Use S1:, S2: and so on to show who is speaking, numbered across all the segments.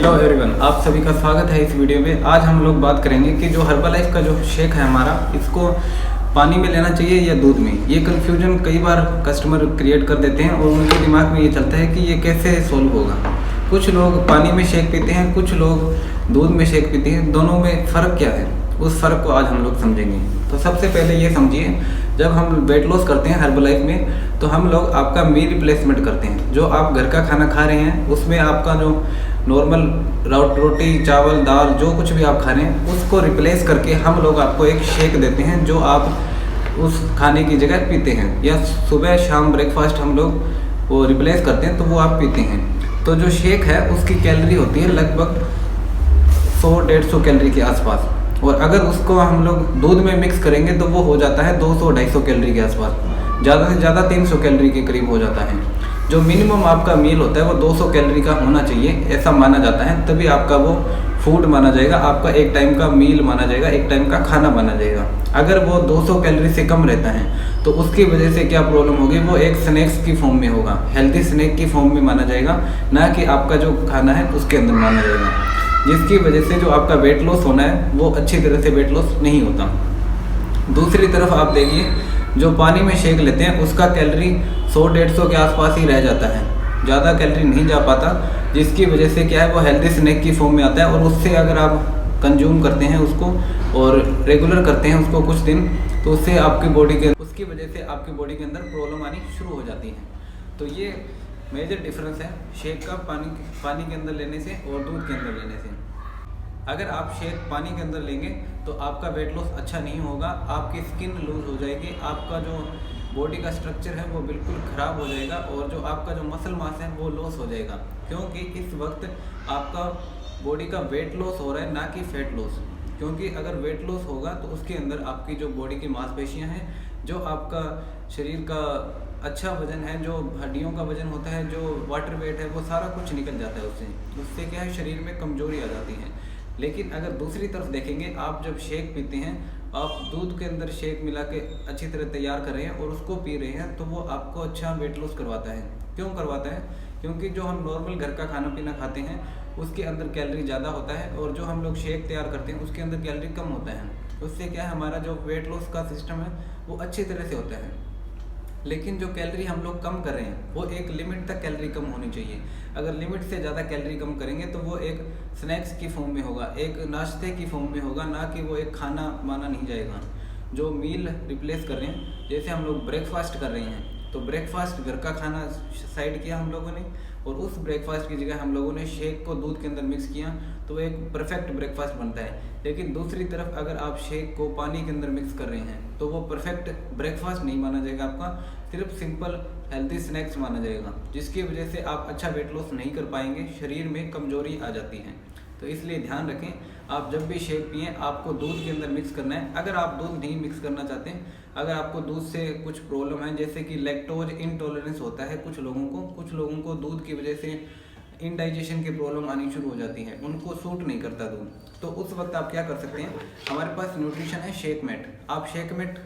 S1: Hello everyone, आप सभी का स्वागत है इस वीडियो में। आज हम लोग बात करेंगे कि जो हर्बलाइफ का जो शेक है हमारा, इसको पानी में लेना चाहिए या दूध में। ये कन्फ्यूजन कई बार कस्टमर क्रिएट कर देते हैं और उनके दिमाग में ये चलता है कि ये कैसे सोल्व होगा। कुछ लोग पानी में शेक पीते हैं, कुछ लोग दूध में शेक पीते हैं। दोनों में फ़र्क क्या है, उस फ़र्क को आज हम लोग समझेंगे। तो सबसे पहले ये समझिए, जब हम वेट लॉस करते हैं हर्बलाइफ में, तो हम लोग आपका मील रिप्लेसमेंट करते हैं। जो आप घर का खाना खा रहे हैं उसमें आपका जो नॉर्मल रोटी चावल दाल जो कुछ भी आप खा रहे हैं उसको रिप्लेस करके हम लोग आपको एक शेक देते हैं, जो आप उस खाने की जगह पीते हैं। या सुबह शाम ब्रेकफास्ट हम लोग वो रिप्लेस करते हैं तो वो आप पीते हैं। तो जो शेक है उसकी कैलोरी होती है लगभग 100-150 कैलोरी के आसपास, और अगर उसको हम लोग दूध में मिक्स करेंगे तो वो हो जाता है 200-250 कैलोरी के आसपास, ज़्यादा से ज़्यादा 300 कैलोरी के करीब हो जाता है। जो मिनिमम आपका मील होता है वो 200 कैलोरी का होना चाहिए, ऐसा माना जाता है, तभी आपका वो फूड माना जाएगा, आपका एक टाइम का मील माना जाएगा, एक टाइम का खाना माना जाएगा। अगर वो 200 कैलोरी से कम रहता है तो उसकी वजह से क्या प्रॉब्लम होगी, वो एक स्नैक्स की फॉर्म में होगा, हेल्दी स्नैक की फॉर्म में माना जाएगा, ना कि आपका जो खाना है उसके अंदर माना जाएगा, जिसकी वजह से जो आपका वेट लॉस होना है वो अच्छी तरह से वेट लॉस नहीं होता। दूसरी तरफ आप देखिए, जो पानी में शेक लेते हैं उसका कैलोरी 100-150 के आसपास ही रह जाता है, ज़्यादा कैलोरी नहीं जा पाता, जिसकी वजह से क्या है वो हेल्दी स्नैक की फॉर्म में आता है। और उससे अगर आप कंज्यूम करते हैं उसको और रेगुलर करते हैं उसको कुछ दिन, तो उससे आपकी बॉडी के उसकी वजह से आपकी बॉडी के अंदर प्रॉब्लम आनी शुरू हो जाती है। तो ये मेजर डिफरेंस है शेक का पानी के अंदर लेने से और दूध के अंदर लेने से। अगर आप शेक पानी के अंदर लेंगे तो आपका वेट लॉस अच्छा नहीं होगा, आपकी स्किन लूज हो जाएगी, आपका जो बॉडी का स्ट्रक्चर है वो बिल्कुल ख़राब हो जाएगा, और जो आपका जो मसल मास है वो लॉस हो जाएगा। क्योंकि इस वक्त आपका बॉडी का वेट लॉस हो रहा है, ना कि फैट लॉस। क्योंकि अगर वेट लॉस होगा तो उसके अंदर आपकी जो बॉडी की मांसपेशियाँ हैं, जो आपका शरीर का अच्छा वजन है, जो हड्डियों का वजन होता है, जो वाटर वेट है, वो सारा कुछ निकल जाता है उससे क्या है, शरीर में कमजोरी आ जाती है। लेकिन अगर दूसरी तरफ देखेंगे, आप जब शेक पीते हैं, आप दूध के अंदर शेक मिला के अच्छी तरह तैयार कर रहे हैं और उसको पी रहे हैं, तो वो आपको अच्छा वेट लॉस करवाता है। क्यों करवाता है? क्योंकि जो हम नॉर्मल घर का खाना पीना खाते हैं उसके अंदर कैलोरी ज़्यादा होता है, और जो हम लोग शेक तैयार करते हैं उसके अंदर कैलोरी कम होता है। उससे क्या है, हमारा जो वेट लॉस का सिस्टम है वो अच्छी तरह से होता है। लेकिन जो कैलोरी हम लोग कम कर रहे हैं वो एक लिमिट तक कैलोरी कम होनी चाहिए। अगर लिमिट से ज़्यादा कैलोरी कम करेंगे तो वो एक स्नैक्स की फॉर्म में होगा, एक नाश्ते की फॉर्म में होगा, ना कि वो एक खाना माना नहीं जाएगा। जो मील रिप्लेस कर रहे हैं, जैसे हम लोग ब्रेकफास्ट कर रहे हैं, तो ब्रेकफास्ट घर का खाना साइड किया हम लोगों ने, और उस ब्रेकफास्ट की जगह हम लोगों ने शेक को दूध के अंदर मिक्स किया, तो एक परफेक्ट ब्रेकफास्ट बनता है। लेकिन दूसरी तरफ अगर आप शेक को पानी के अंदर मिक्स कर रहे हैं तो वो परफेक्ट ब्रेकफास्ट नहीं माना जाएगा, आपका सिर्फ सिंपल हेल्दी स्नैक्स माना जाएगा, जिसकी वजह से आप अच्छा वेट लॉस नहीं कर पाएंगे, शरीर में कमजोरी आ जाती है। तो इसलिए ध्यान रखें, आप जब भी शेक पिएं आपको दूध के अंदर मिक्स करना है। अगर आप दूध नहीं मिक्स करना चाहते हैं, अगर आपको दूध से कुछ प्रॉब्लम है, जैसे कि लैक्टोज इंटॉलरेंस होता है कुछ लोगों को दूध की वजह से इनडाइजेशन की प्रॉब्लम आनी शुरू हो जाती है, उनको सूट नहीं करता दूध, तो उस वक्त आप क्या कर सकते हैं, हमारे पास न्यूट्रिशन है शेकमेट, आप शेकमेट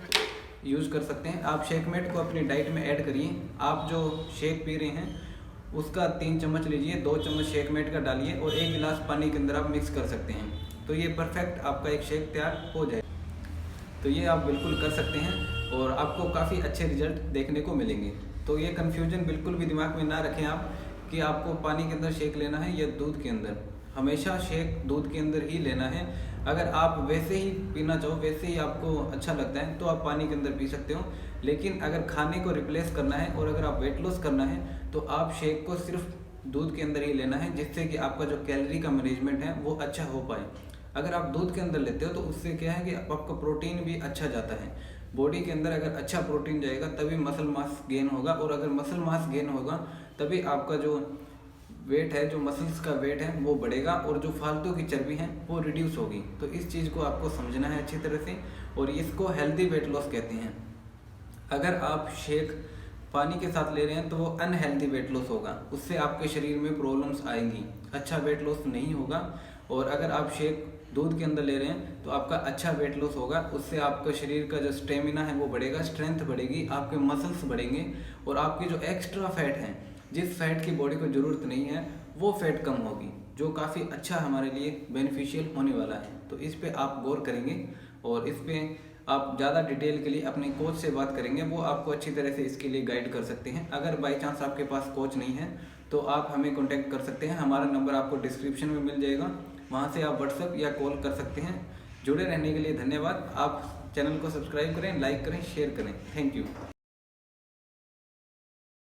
S1: यूज़ कर सकते हैं। आप शेकमेट को अपनी डाइट में ऐड करिए। आप जो शेक पी रहे हैं उसका 3 चम्मच लीजिए, 2 चम्मच शेकमेट का डालिए और 1 गिलास पानी के अंदर आप मिक्स कर सकते हैं, तो ये परफेक्ट आपका एक शेक तैयार हो जाए। तो ये आप बिल्कुल कर सकते हैं और आपको काफ़ी अच्छे रिजल्ट देखने को मिलेंगे। तो ये कन्फ्यूजन बिल्कुल भी दिमाग में ना रखें आप कि आपको पानी के अंदर शेक लेना है या दूध के अंदर। हमेशा शेक दूध के अंदर ही लेना है। अगर आप वैसे ही पीना चाहो, वैसे ही आपको अच्छा लगता है, तो आप पानी के अंदर पी सकते हो। लेकिन अगर खाने को रिप्लेस करना है और अगर आप वेट लॉस करना है तो आप शेक को सिर्फ दूध के अंदर ही लेना है, जिससे कि आपका जो कैलोरी का मैनेजमेंट है वो अच्छा हो पाए। अगर आप दूध के अंदर लेते हो तो उससे क्या है कि आपका प्रोटीन भी अच्छा जाता है बॉडी के अंदर। अगर अच्छा प्रोटीन जाएगा तभी मसल मास गेन होगा, और अगर मसल मास गेन होगा तभी आपका जो वेट है, जो मसल्स का वेट है वो बढ़ेगा, और जो फालतू की चर्बी है वो रिड्यूस होगी। तो इस चीज़ को आपको समझना है अच्छी तरह से, और इसको हेल्दी वेट लॉस कहते हैं। अगर आप शेक पानी के साथ ले रहे हैं तो वो अनहेल्दी वेट लॉस होगा, उससे आपके शरीर में प्रॉब्लम्स आएंगी, अच्छा वेट लॉस नहीं होगा। और अगर आप शेक दूध के अंदर ले रहे हैं तो आपका अच्छा वेट लॉस होगा, उससे आपका शरीर का जो स्टेमिना है वो बढ़ेगा, स्ट्रेंथ बढ़ेगी, आपके मसल्स बढ़ेंगे, और आपकी जो एक्स्ट्रा फैट है, जिस फैट की बॉडी को ज़रूरत नहीं है वो फैट कम होगी, जो काफ़ी अच्छा हमारे लिए बेनिफिशियल होने वाला है। तो इस पे आप गौर करेंगे और इस पे आप ज़्यादा डिटेल के लिए अपने कोच से बात करेंगे, वो आपको अच्छी तरह से इसके लिए गाइड कर सकते हैं। अगर बाई चांस आपके पास कोच नहीं है तो आप हमें कॉन्टैक्ट कर सकते हैं, हमारा नंबर आपको डिस्क्रिप्शन में मिल जाएगा, वहाँ से आप व्हाट्सएप या कॉल कर सकते हैं। जुड़े रहने के लिए धन्यवाद। आप चैनल को सब्सक्राइब करें, लाइक करें, शेयर करें। Thank you.